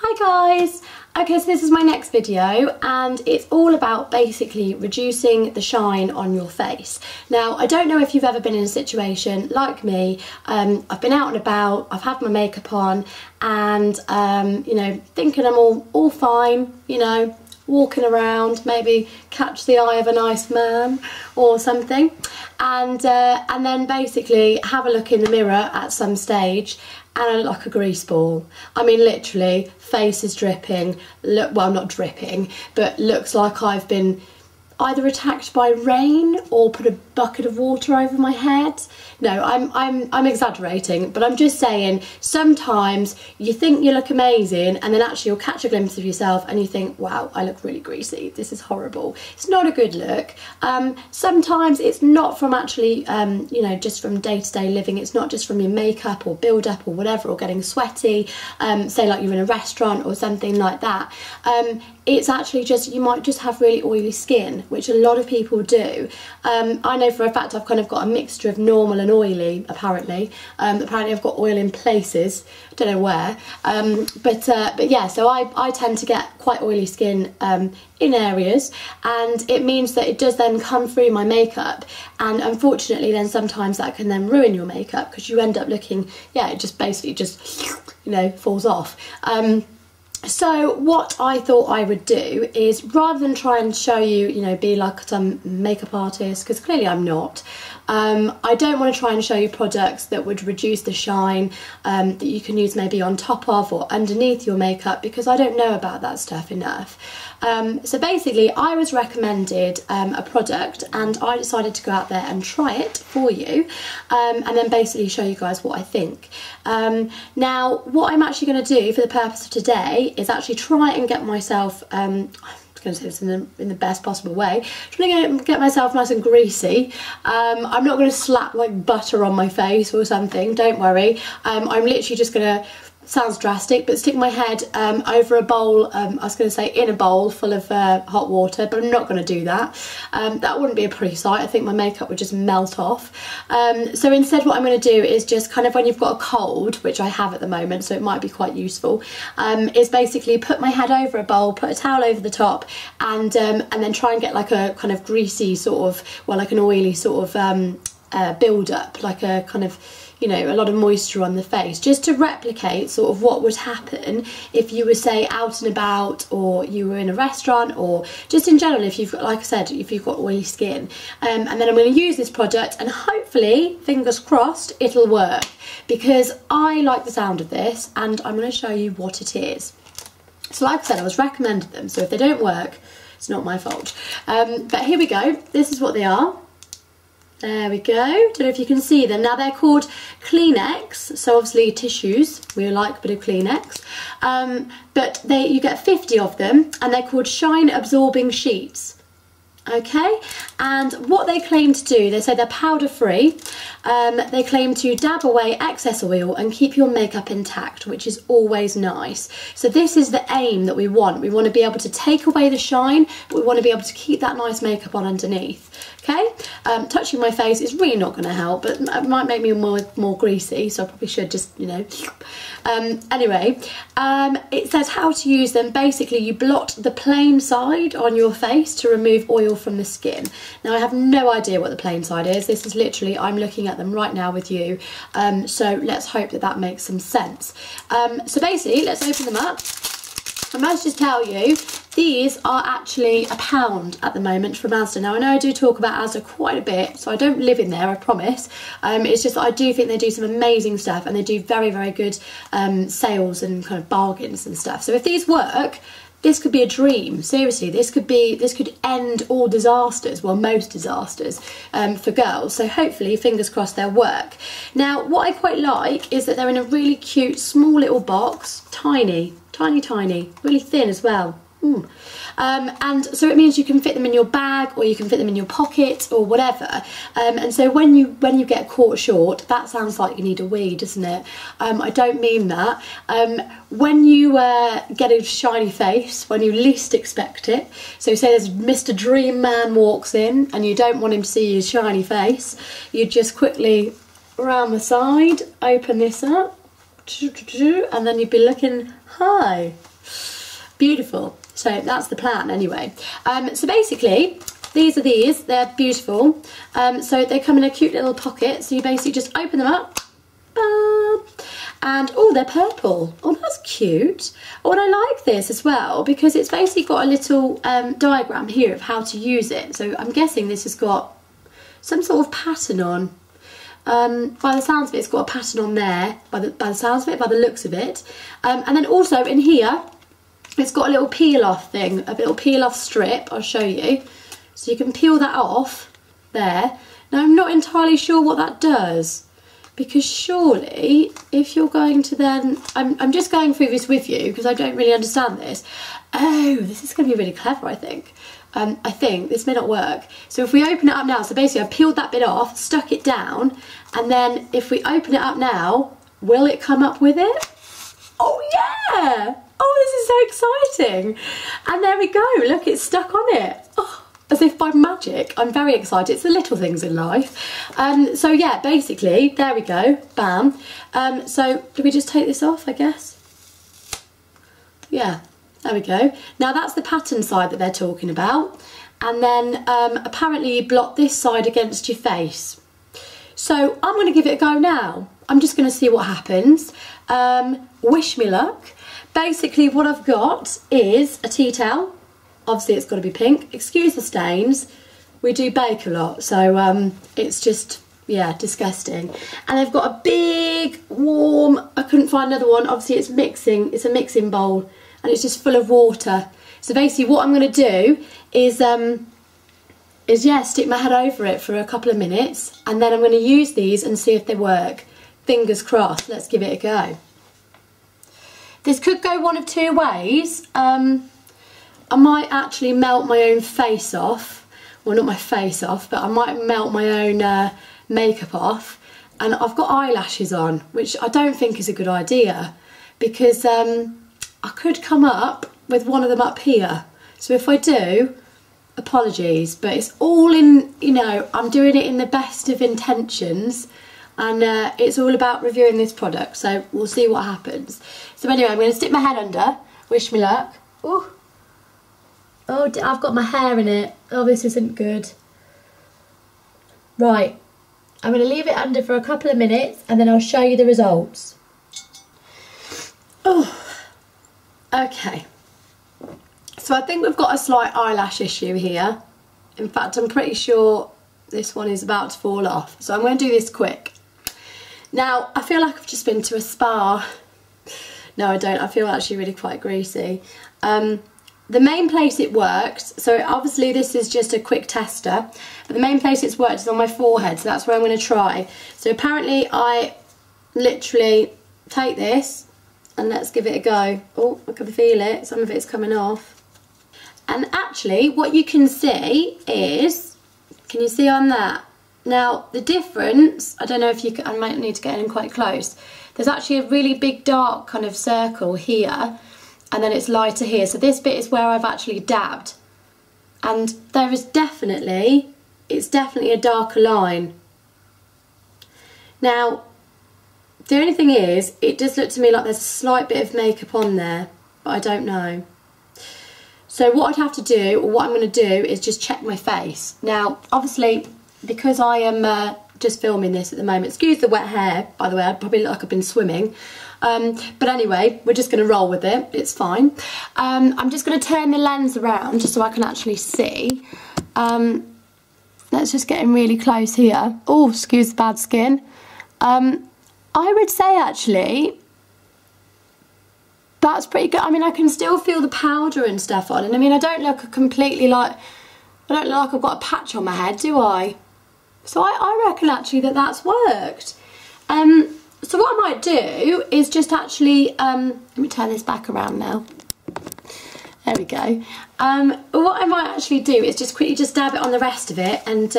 Hi guys! Okay, so this is my next video and it's all about basically reducing the shine on your face. Now, I don't know if you've ever been in a situation like me. I've been out and about, I've had my makeup on and, you know, thinking I'm all fine, you know, walking around, maybe catch the eye of a nice man or something. And then basically have a look in the mirror at some stage and I look like a grease ball. I mean, literally, face is dripping, well, not dripping, but looks like I've been either attacked by rain or put a bucket of water over my head. No, I'm exaggerating, but I'm just saying sometimes you think you look amazing and then actually you'll catch a glimpse of yourself and you think, wow, I look really greasy, this is horrible. It's not a good look. Sometimes it's not from actually, you know, just from day-to-day living. It's not just from your makeup or build-up or whatever, or getting sweaty, say like you're in a restaurant or something like that. It's actually just, you might just have really oily skin, which a lot of people do. I know for a fact I've kind of got a mixture of normal and oily, apparently. Apparently I've got oil in places, I don't know where. But yeah, so I tend to get quite oily skin in areas, and it means that it does then come through my makeup, and unfortunately then sometimes that can then ruin your makeup because you end up looking, yeah, it just basically just, you know, falls off. So what I thought I would do is, rather than try and show you, you know, be like some makeup artist, because clearly I'm not, I don't want to try and show you products that would reduce the shine that you can use maybe on top of or underneath your makeup, because I don't know about that stuff enough. So basically I was recommended a product and I decided to go out there and try it for you, and then basically show you guys what I think. Now what I'm actually going to do for the purpose of today is actually try and get myself, I'm going to say this in the best possible way, trying to get myself nice and greasy. I'm not going to slap like butter on my face or something, don't worry. I'm literally just going to, sounds drastic, but stick my head over a bowl, I was going to say in a bowl full of hot water, but I'm not going to do that. That wouldn't be a pretty sight. I think my makeup would just melt off. So instead what I'm going to do is just kind of, when you've got a cold, which I have at the moment, so it might be quite useful, is basically put my head over a bowl, put a towel over the top, and then try and get like a kind of greasy sort of, well, like an oily sort of build up, like a kind of, you know, a lot of moisture on the face, just to replicate sort of what would happen if you were, say, out and about, or you were in a restaurant, or just in general if you've got, like I said, if you've got oily skin. And then I'm going to use this product and hopefully, fingers crossed, it'll work, because I like the sound of this and I'm going to show you what it is. So like I said, I was recommended them, so if they don't work, it's not my fault. But here we go, this is what they are. There we go. Don't know if you can see them. Now they're called Kleenex, so obviously tissues. We like a bit of Kleenex. But you get 50 of them, and they're called Shine Absorbing Sheets. Okay, and what they claim to do, they say they're powder free. They claim to dab away excess oil and keep your makeup intact, which is always nice. So this is the aim that we want. We want to be able to take away the shine, but we want to be able to keep that nice makeup on underneath. Okay, touching my face is really not going to help, but it might make me more greasy, so I probably should just, you know. Anyway, it says how to use them. Basically, you blot the plain side on your face to remove oil from the skin. Now, I have no idea what the plain side is. This is literally, I'm looking at them right now with you, so let's hope that that makes some sense. So basically, let's open them up. I must just tell you, these are actually £1 at the moment from Asda. Now I know I do talk about Asda quite a bit, so I don't live in there, I promise. It's just that I do think they do some amazing stuff, and they do very, very good sales and kind of bargains and stuff. So if these work, this could be a dream. Seriously, this could end all disasters, well, most disasters for girls. So hopefully, fingers crossed, they'll work. Now, what I quite like is that they're in a really cute, small little box, tiny, really thin as well. And so it means you can fit them in your bag, or you can fit them in your pocket, or whatever. And so when you get caught short, that sounds like you need a wee, doesn't it? I don't mean that. When you get a shiny face, when you least expect it, so say there's Mr. Dream Man walks in and you don't want him to see his shiny face, you just quickly around the side, open this up, and then you'd be looking, hi, Beautiful. So that's the plan anyway. So basically, they're beautiful. So they come in a cute little pocket, so you basically just open them up. And oh, they're purple. Oh, that's cute. Oh, and I like this as well because it's basically got a little diagram here of how to use it. So I'm guessing this has got some sort of pattern on. By the sounds of it, it's got a pattern on there, by the sounds of it, by the looks of it. And then also in here, it's got a little peel off thing, a little peel off strip, I'll show you. So you can peel that off there. Now I'm not entirely sure what that does, because surely if you're going to then, I'm just going through this with you because I don't really understand this. Oh, this is going to be really clever, I think. I think this may not work. So if we open it up now, so basically I've peeled that bit off, stuck it down, and then if we open it up now, will it come up with it? Oh yeah! Oh, this is so exciting. And there we go, look, it's stuck on it. Oh, as if by magic. I'm very excited. It's the little things in life. So yeah, basically, there we go, bam. So do we just take this off, I guess? Yeah, there we go. Now that's the pattern side that they're talking about. And then apparently you blot this side against your face. So I'm going to give it a go now. I'm just going to see what happens. Wish me luck. Basically what I've got is a tea towel. Obviously it's got to be pink. Excuse the stains. We do bake a lot, so it's just, yeah, disgusting. And I've got a big, warm, I couldn't find another one. Obviously it's a mixing bowl and it's just full of water. So basically what I'm going to do is yeah, stick my head over it for a couple of minutes and then I'm going to use these and see if they work. Fingers crossed, let's give it a go. This could go one of two ways. I might actually melt my own face off. Well, not my face off, but I might melt my own makeup off. And I've got eyelashes on, which I don't think is a good idea because I could come up with one of them up here. So if I do, apologies, but it's all in, you know, I'm doing it in the best of intentions. And it's all about reviewing this product, so we'll see what happens. So anyway, I'm going to stick my head under. Wish me luck. Ooh. Oh, I've got my hair in it. Oh, this isn't good. Right. I'm going to leave it under for a couple of minutes and then I'll show you the results. Oh. Okay. So I think we've got a slight eyelash issue here. In fact, I'm pretty sure this one is about to fall off. So I'm going to do this quick. Now, I feel like I've just been to a spa. No, I don't. I feel actually really quite greasy. The main place it works, so obviously this is just a quick tester, but the main place it's worked is on my forehead, so that's where I'm going to try. So apparently I literally take this and let's give it a go. Oh, I can feel it. Some of it's coming off. And actually what you can see is, can you see on that? Now, the difference, I don't know if you can, I might need to get in quite close. There's actually a really big dark kind of circle here, and then it's lighter here. So this bit is where I've actually dabbed. And there is definitely, it's definitely a darker line. Now, the only thing is, it does look to me like there's a slight bit of makeup on there, but I don't know. So what I'd have to do, or what I'm going to do, is just check my face. Now, obviously, because I am just filming this at the moment, excuse the wet hair, by the way, I probably look like I've been swimming. But anyway, we're just going to roll with it, it's fine. I'm just going to turn the lens around just so I can actually see. Let's just get in really close here. Oh, excuse the bad skin. I would say actually, that's pretty good. I mean, I can still feel the powder and stuff on, and I mean, I don't look completely like, I don't look like I've got a patch on my head, do I? So I reckon actually that that's worked. So what I might do is just actually, let me turn this back around now. There we go. What I might actually do is just quickly just dab it on the rest of it, and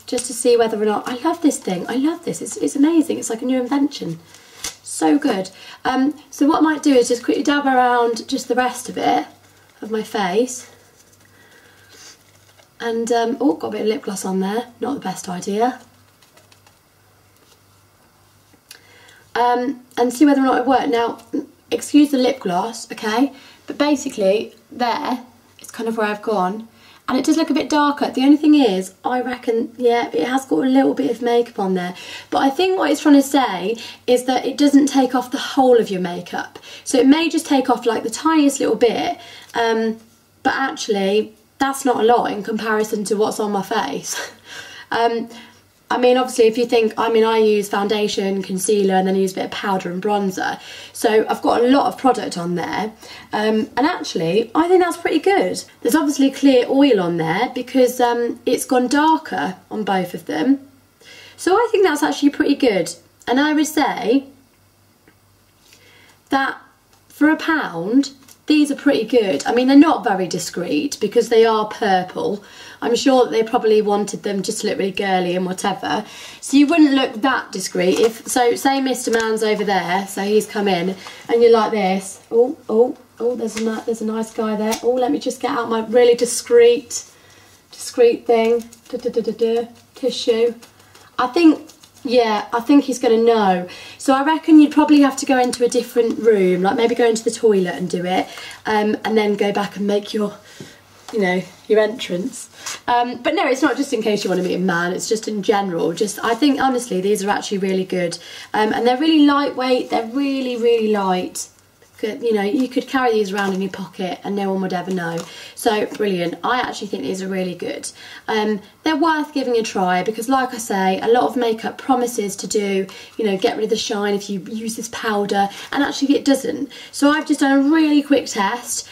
just to see whether or not, I love this thing, I love this, it's amazing, it's like a new invention. So good. So what I might do is just quickly dab around just the rest of it, of my face. And, oh, got a bit of lip gloss on there, not the best idea. And see whether or not it worked. Now, excuse the lip gloss, okay, but basically there is kind of where I've gone, and it does look a bit darker. The only thing is, I reckon, yeah, it has got a little bit of makeup on there, but I think what it's trying to say is that it doesn't take off the whole of your makeup. So it may just take off like the tiniest little bit, but actually that's not a lot in comparison to what's on my face. I mean, obviously, if you think, I mean, I use foundation, concealer, and then I use a bit of powder and bronzer. So I've got a lot of product on there. And actually, I think that's pretty good. There's obviously clear oil on there because it's gone darker on both of them. So I think that's actually pretty good. And I would say that for £1, these are pretty good. I mean, they're not very discreet because they are purple. I'm sure that they probably wanted them just to look really girly and whatever. So you wouldn't look that discreet if, so say Mr. Man's over there, so he's come in, and you're like this. Oh, there's a nice guy there. Oh, let me just get out my really discreet thing. Tissue. I think, yeah, I think he's going to know. So I reckon you'd probably have to go into a different room, like maybe go into the toilet and do it, and then go back and make your, you know, your entrance. But no, it's not just in case you want to meet a man, it's just in general. Just, I think, honestly, these are actually really good. And they're really lightweight, they're really, really light. You know, you could carry these around in your pocket and no one would ever know. So brilliant. I actually think these are really good. They're worth giving a try because, like I say, a lot of makeup promises to do, you know, get rid of the shine if you use this powder, and actually it doesn't. So I've just done a really quick test,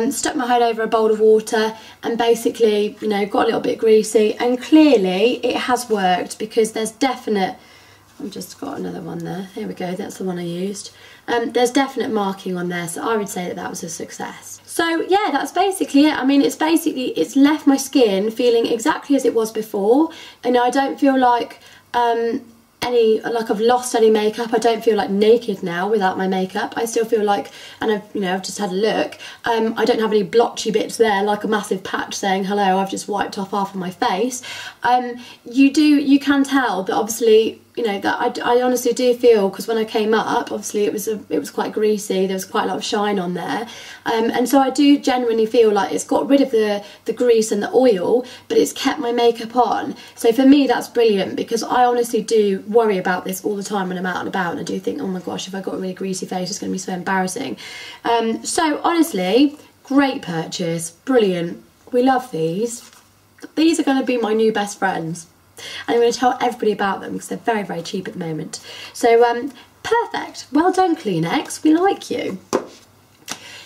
stuck my head over a bowl of water and basically, you know, got a little bit greasy, and clearly it has worked because there's definite, I've just got another one there. There we go, that's the one I used. There's definite marking on there, so I would say that that was a success. So yeah, that's basically it. I mean, it's left my skin feeling exactly as it was before, and I don't feel like I've lost any makeup. I don't feel like naked now without my makeup. I still feel like, and I've just had a look, I don't have any blotchy bits there, like a massive patch saying hello, I've just wiped off half of my face. You can tell that obviously, you know, that I honestly do feel, because when I came up, obviously it was quite greasy, there was quite a lot of shine on there, and so I do genuinely feel like it's got rid of the grease and the oil, but it's kept my makeup on. So for me that's brilliant, because I honestly do worry about this all the time when I'm out and about, and I do think, oh my gosh, if I've got a really greasy face it's going to be so embarrassing. So honestly, great purchase, brilliant, we love these. These are going to be my new best friends. And I'm going to tell everybody about them because they're very, very cheap at the moment. So, perfect. Well done, Kleenex. We like you.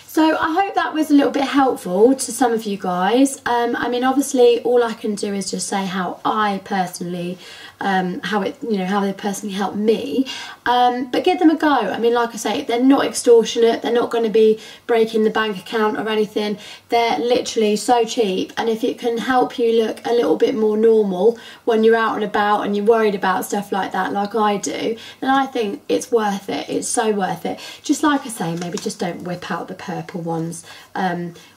So I hope that was a little bit helpful to some of you guys. I mean, obviously, all I can do is just say how I personally, how they personally helped me. But give them a go. I mean, like I say, they're not extortionate. They're not going to be breaking the bank account or anything. They're literally so cheap. And if it can help you look a little bit more normal when you're out and about and you're worried about stuff like that, like I do, then I think it's worth it. It's so worth it. Just like I say, maybe just don't whip out the purple ones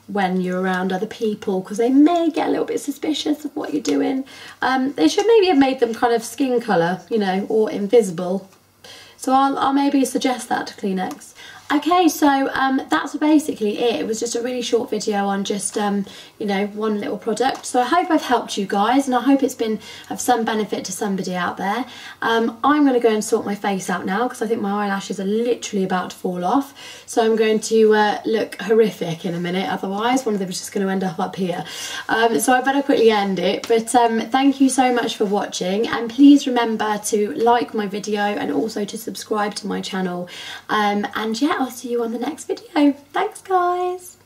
when you're around other people, because they may get a little bit suspicious of what you're doing. They should maybe have made them kind of skin colour, you know, or invisible. So I'll maybe suggest that to Kleenex. Okay, so that's basically it. It was just a really short video on just, you know, one little product. So I hope I've helped you guys, and I hope it's been of some benefit to somebody out there. I'm going to go and sort my face out now because I think my eyelashes are literally about to fall off. So I'm going to look horrific in a minute, otherwise one of them is just going to end up here. So I better quickly end it. But thank you so much for watching, and please remember to like my video and also to subscribe to my channel. And yeah, I'll see you on the next video. Thanks, guys.